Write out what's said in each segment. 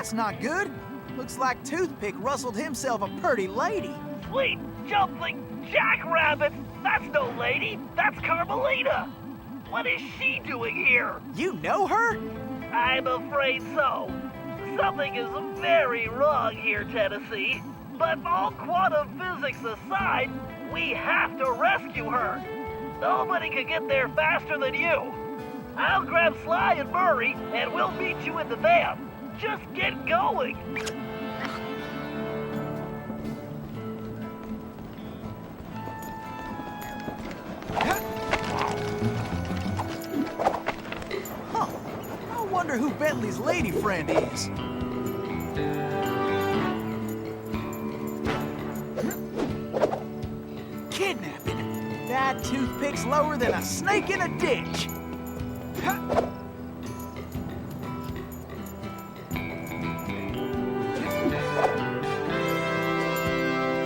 That's not good. Looks like Toothpick rustled himself a pretty lady. Sweet jumping jackrabbits! That's no lady, that's Carmelita! What is she doing here? You know her? I'm afraid so. Something is very wrong here, Tennessee. But all quantum physics aside, we have to rescue her. Nobody can get there faster than you. I'll grab Sly and Murray, and we'll meet you in the van. Just get going. Huh. I wonder who Bentley's lady friend is. Kidnapping. That toothpick's lower than a snake in a ditch.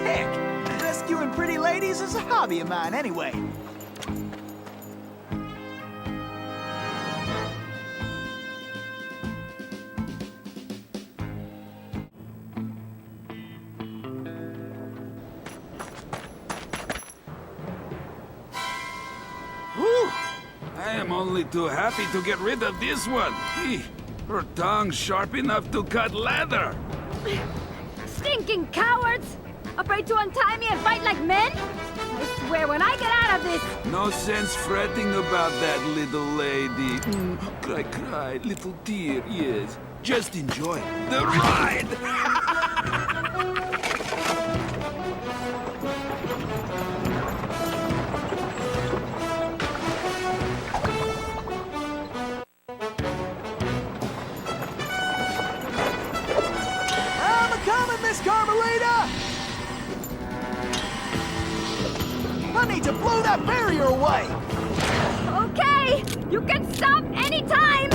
Heck, rescuing pretty ladies is a hobby of mine anyway. I am only too happy to get rid of this one. Her tongue's sharp enough to cut leather. Stinking cowards! Afraid to untie me and fight like men? I swear when I get out of this... No sense fretting about that little lady. Cry, cry, little dear, yes. Just enjoy the ride! Miss Carmelita! I need to blow that barrier away! Okay! You can stop anytime!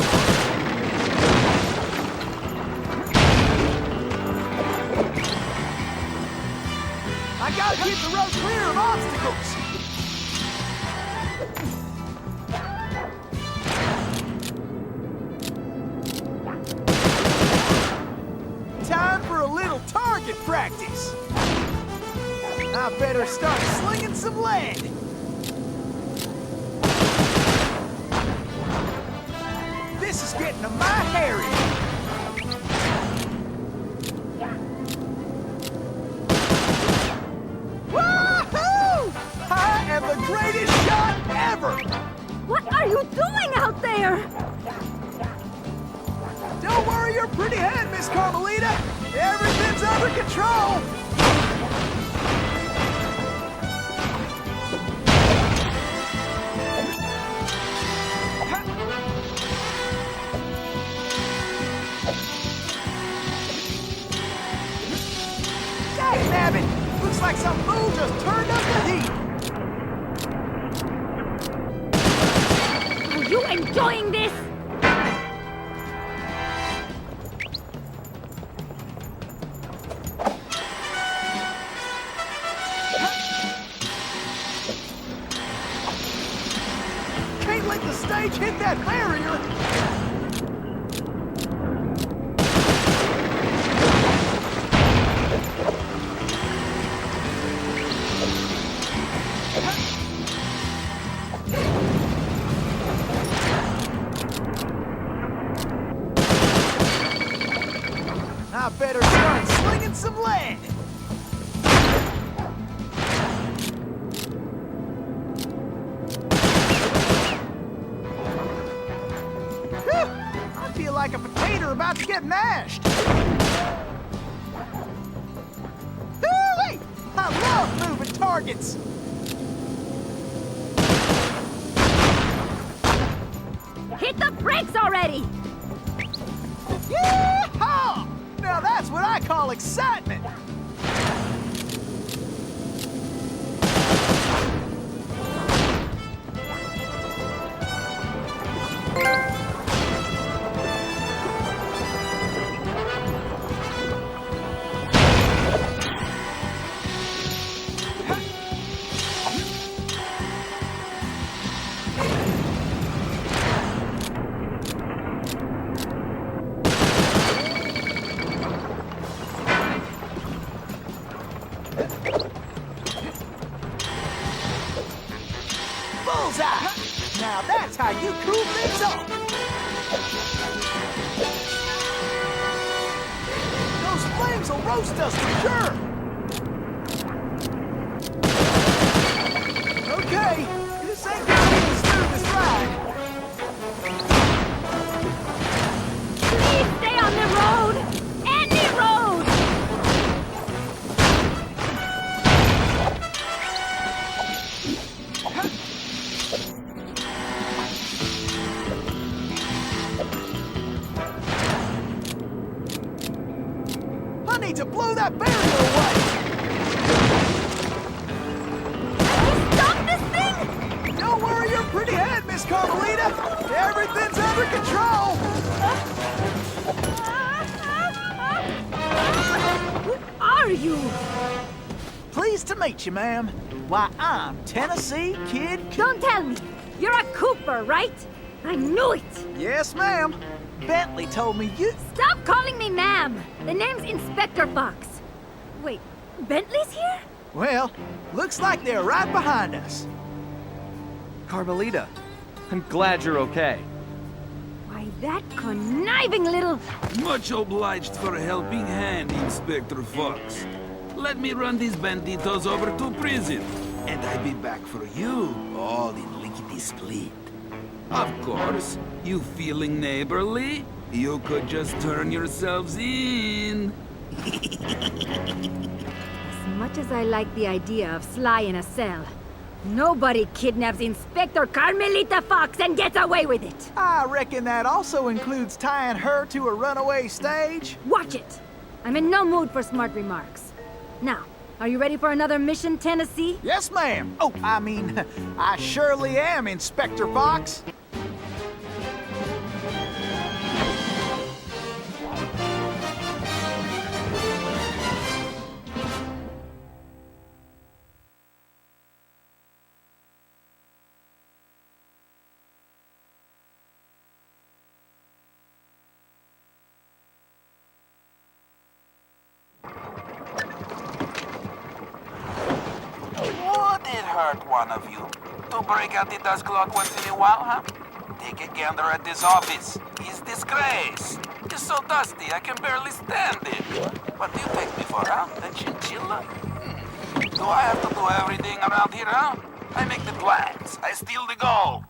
I gotta keep the road clear of obstacles! Time for a little target practice. I better start slinging some lead. This is getting to my hairy. Woohoo! I am the greatest shot ever! What are you doing out there? Don't worry your pretty head, Miss Carmelita. Everything's under control. Dang-nabbit! Looks like some fool just turned up the heat. Are you enjoying this? Can't let the stage hit that barrier. I better start slinging some lead. I feel like a potato about to get mashed. Hoo-wee! I love moving targets. Hit the brakes already! Yeehaw! Now that's what I call excitement. That's how you cool things off. Those flames will roast us for sure. Okay, this ain't gonna be the smoothest ride. Please stay on the road! Any road! I need to blow that barrier away. Stop this thing! Don't worry your pretty head, Miss Carmelita. Everything's under control. Who are you? Pleased to meet you, ma'am. Why, I'm Tennessee Kid. Don't tell me. You're a Cooper, right? I knew it! Yes, ma'am. Bentley told me you... Stop calling me ma'am! The name's Inspector Fox. Wait, Bentley's here? Well, looks like they're right behind us. Carmelita, I'm glad you're okay. Why, that conniving little... Much obliged for a helping hand, Inspector Fox. Let me run these banditos over to prison, and I'll be back for you, all in lickety-split. Of course, you feeling neighborly? You could just turn yourselves in. As much as I like the idea of Sly in a cell, nobody kidnaps Inspector Carmelita Fox and gets away with it! I reckon that also includes tying her to a runaway stage. Watch it! I'm in no mood for smart remarks. Now, are you ready for another mission, Tennessee? Yes, ma'am. Oh, I mean, I surely am, Inspector Fox. Would it hurt one of you to break out the dust clock once in a while, huh? Take a gander at this office. It's disgrace. It's so dusty I can barely stand it. What do you take me for, huh? A chinchilla? Do I have to do everything around here, huh? I make the plans. I steal the gold.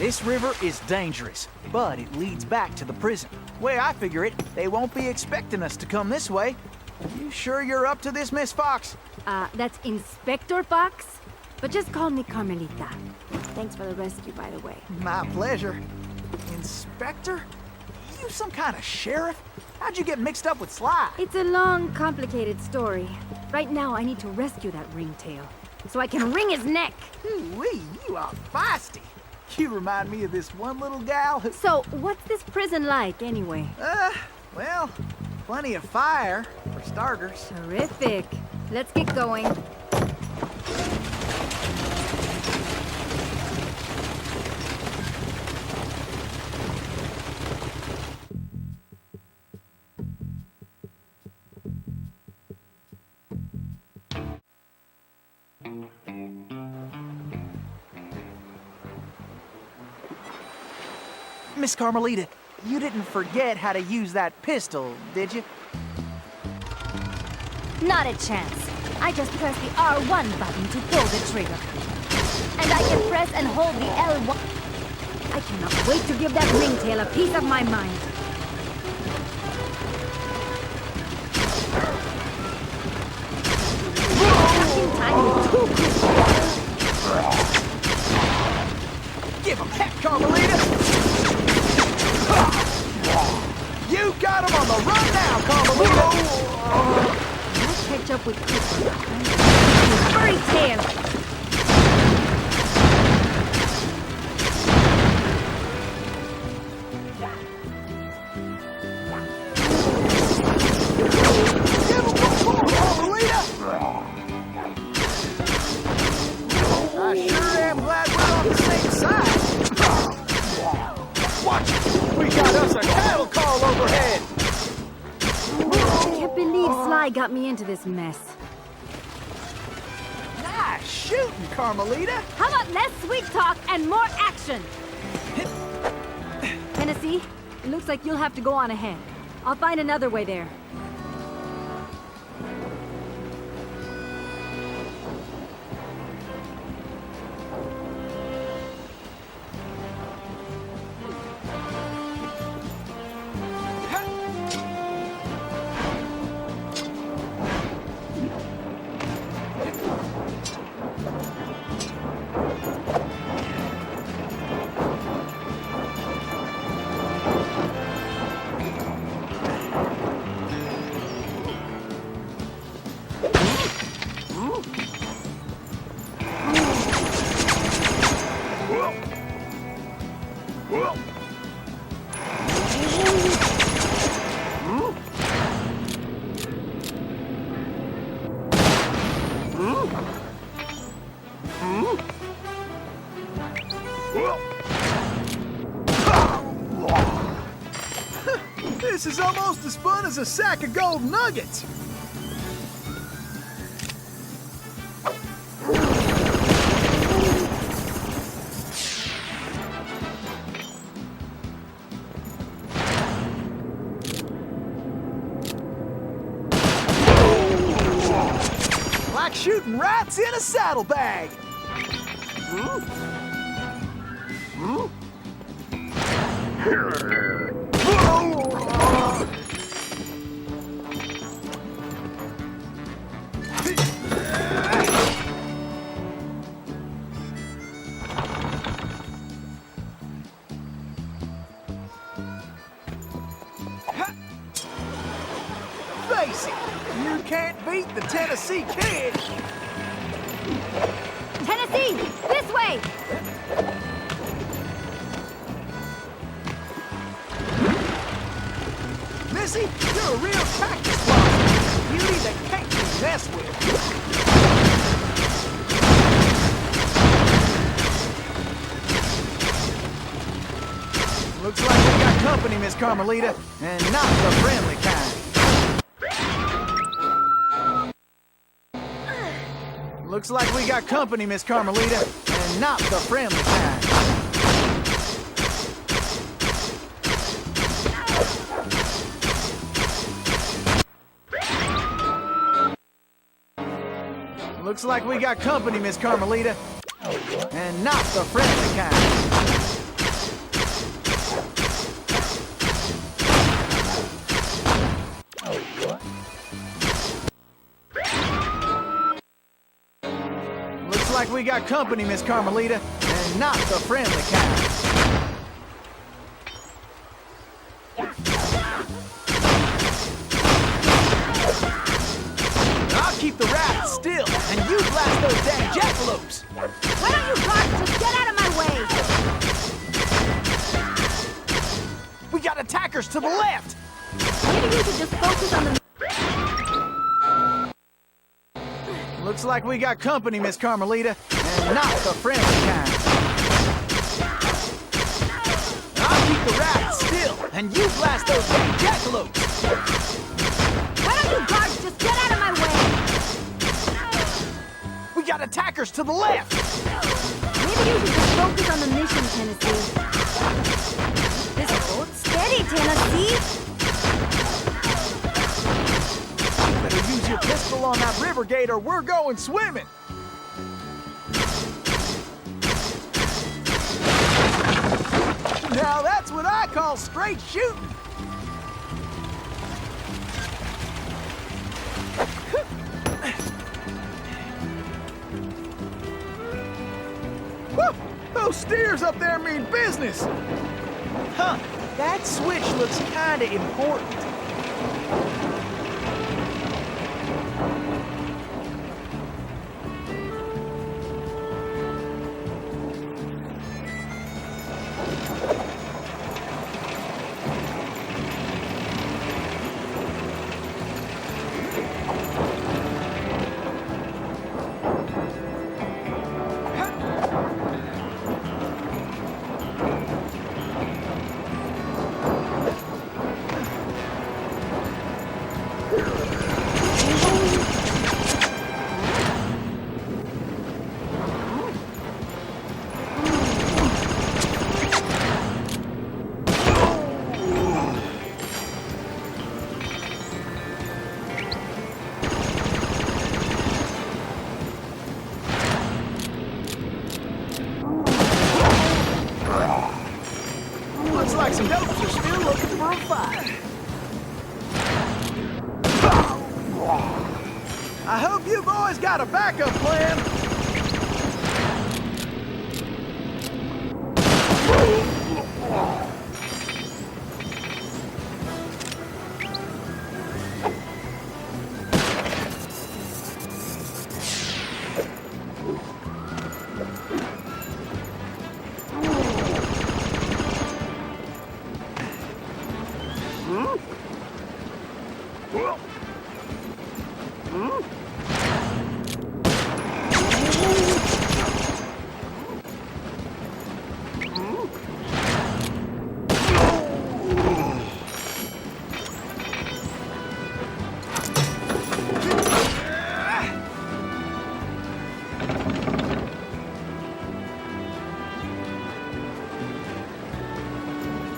This river is dangerous, but it leads back to the prison. Way I figure it, they won't be expecting us to come this way. You sure you're up to this, Miss Fox? That's Inspector Fox? But just call me Carmelita. Thanks for the rescue, by the way. My pleasure. Inspector? You some kind of sheriff? How'd you get mixed up with Sly? It's a long, complicated story. Right now, I need to rescue that ringtail, so I can wring his neck. Ooh-wee, you are feisty. You remind me of this one little gal who... So, what's this prison like, anyway? Well, plenty of fire, for starters. Terrific. Let's get going. Miss Carmelita, you didn't forget how to use that pistol, did you? Not a chance. I just press the R1 button to pull the trigger. And I can press and hold the L1. I cannot wait to give that ringtail a piece of my mind. Just in time. Give him heck, Carmelita! You got him on the run now, Carmelita! Let's catch up with Cooper. Furry tail! Give him more, Carmelita! I sure am glad we're on the same side. Watch it! We got us a cattle call overhead! I can't believe Sly got me into this mess. Nice shooting, Carmelita! How about less sweet talk and more action? Tennessee, it looks like you'll have to go on ahead. I'll find another way there. This is almost as fun as a sack of gold nuggets! Like shooting rats in a saddlebag! Face it, you can't beat the Tennessee Kid! Tennessee, this way! Missy, you're a real cactus blossom. Beauty that can't be messed with. Looks like we got company, Miss Carmelita, and not the friendly kind. Looks like we got company, Miss Carmelita, and not the friendly kind. Looks like we got company, Miss Carmelita, and not the friendly kind. we got company, Miss Carmelita, and not the friendly kind. I'll keep the raft still, and you blast those dang jackalopes. Why don't you guards just get out of my way? We got attackers to the left. Maybe you should just focus on the... Looks like we got company, Miss Carmelita, and not the friendly kind. I'll keep the raft still, and you blast those dang jackalopes. Why don't you guards just get out of my way? We got attackers to the left. Maybe you should just focus on the mission, Tennessee. This boat steady, Tennessee. Better use your pistol on that river gate or we're going swimming. Now that's what I call straight shooting. Whew, those steers up there mean business. Huh, that switch looks kinda important. Looks like some dopes are still looking for a fight. I hope you boys got a backup plan.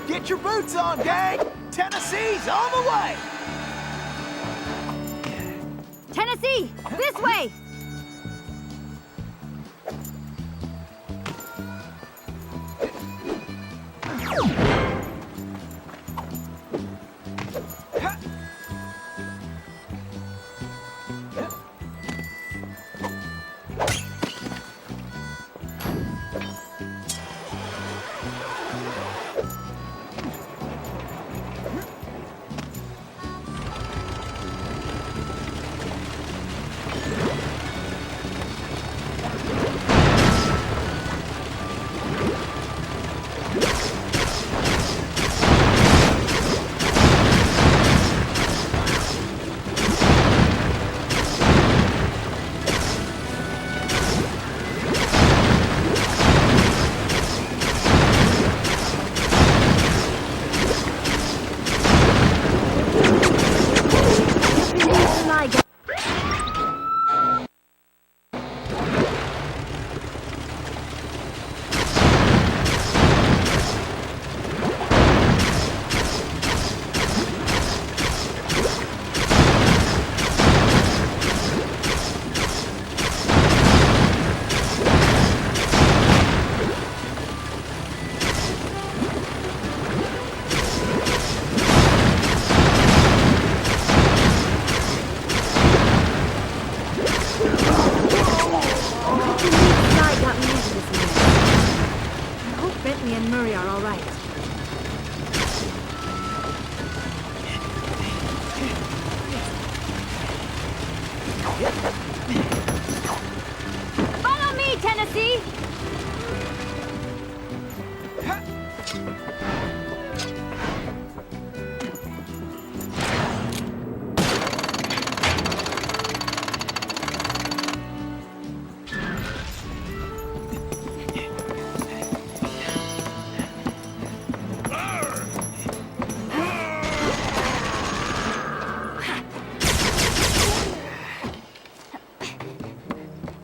Get your boots on, gang! Tennessee's on the way! Tennessee, this way!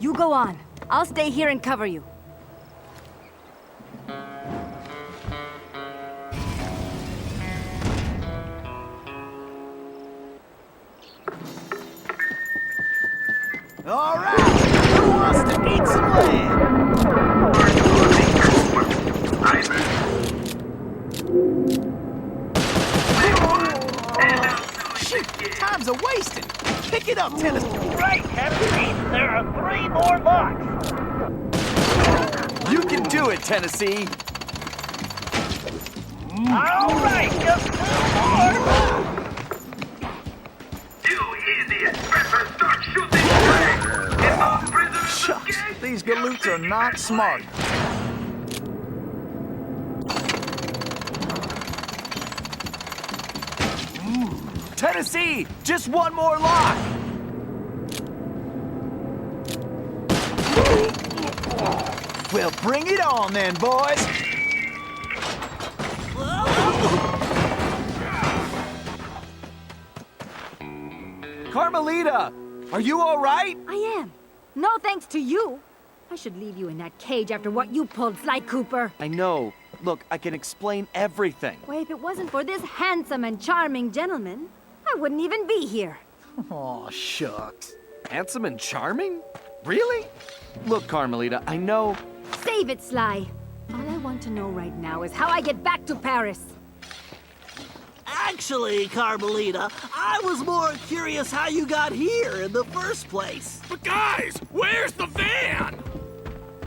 You go on. I'll stay here and cover you. All right, who wants to eat some lamb? Shoot, time's a-wasting. Pick it up, Tennis. Right, Tennessee. There are 3 more locks. You can do it, Tennessee! All right, just 2 more. You idiot! Better start shooting away! If all prisoners Shucks, escape, these galoots are not smart. Tennessee! Just one more lock! Well, bring it on then, boys. Carmelita! Are you alright? I am. No thanks to you. I should leave you in that cage after what you pulled, Sly Cooper. I know. Look, I can explain everything. Why, if it wasn't for this handsome and charming gentleman, I wouldn't even be here. Aw, shucks. Handsome and charming? Really? Look, Carmelita, I know... Save it, Sly. All I want to know right now is how I get back to Paris. Actually, Carmelita, I was more curious how you got here in the first place. But guys, where's the van?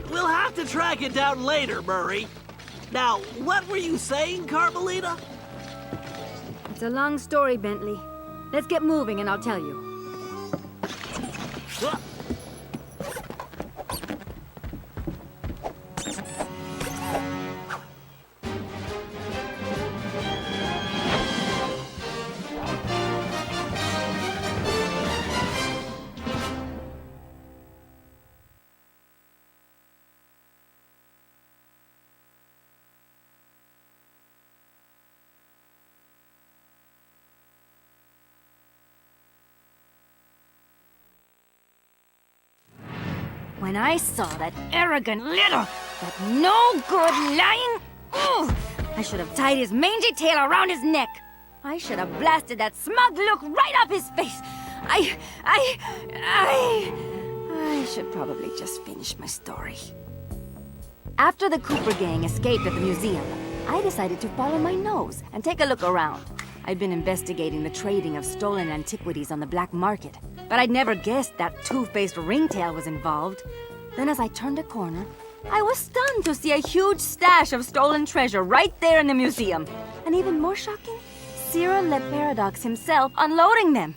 We'll have to track it down later, Murray. Now, what were you saying, Carmelita? It's a long story, Bentley. Let's get moving and I'll tell you. When I saw that arrogant little, that no-good lying... Ugh, I should have tied his mangy tail around his neck. I should have blasted that smug look right off his face. I should probably just finish my story. After the Cooper gang escaped at the museum, I decided to follow my nose and take a look around. I'd been investigating the trading of stolen antiquities on the black market, but I'd never guessed that two-faced ringtail was involved. Then as I turned a corner, I was stunned to see a huge stash of stolen treasure right there in the museum. And even more shocking, Cyril Le Paradox himself unloading them.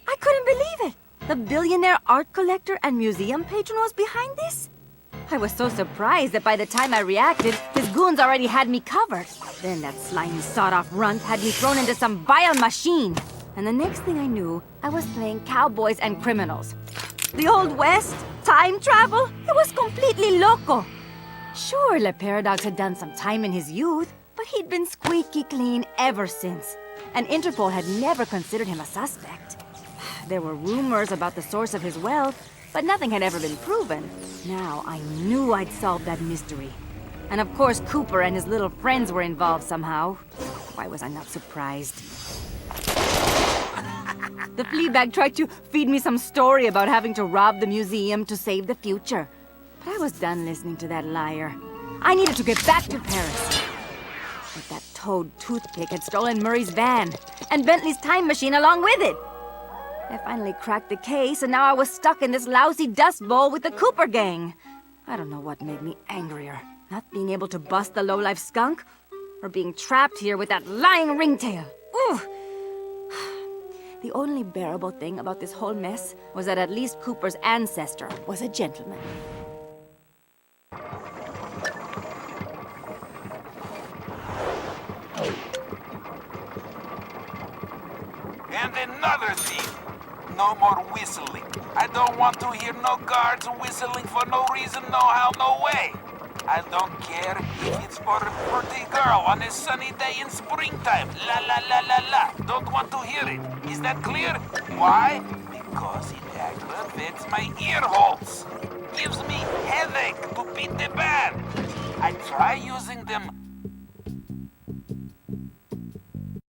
I couldn't believe it. The billionaire art collector and museum patron was behind this? I was so surprised that by the time I reacted, his goons already had me covered. Then that slimy sawed-off runt had me thrown into some vile machine. And the next thing I knew, I was playing cowboys and criminals. The Old West? Time travel? It was completely loco. Sure, Le Paradox had done some time in his youth, but he'd been squeaky clean ever since. And Interpol had never considered him a suspect. There were rumors about the source of his wealth, but nothing had ever been proven. Now I knew I'd solve that mystery. And of course Cooper and his little friends were involved somehow. Why was I not surprised? The Fleabag tried to feed me some story about having to rob the museum to save the future. But I was done listening to that liar. I needed to get back to Paris. But that toad toothpick had stolen Murray's van, and Bentley's time machine along with it. I finally cracked the case, and now I was stuck in this lousy dust bowl with the Cooper gang. I don't know what made me angrier. Not being able to bust the lowlife skunk, or being trapped here with that lying ringtail. Ooh! The only bearable thing about this whole mess was that at least Cooper's ancestor was a gentleman. And another thing, no more whistling. I don't want to hear no guards whistling for no reason, no how, no way. I don't care if it's for a pretty girl on a sunny day in springtime. La la la la la. Don't want to hear it. Is that clear? Why? Because it aggravates my ear holes. Gives me headache to beat the band. I try using them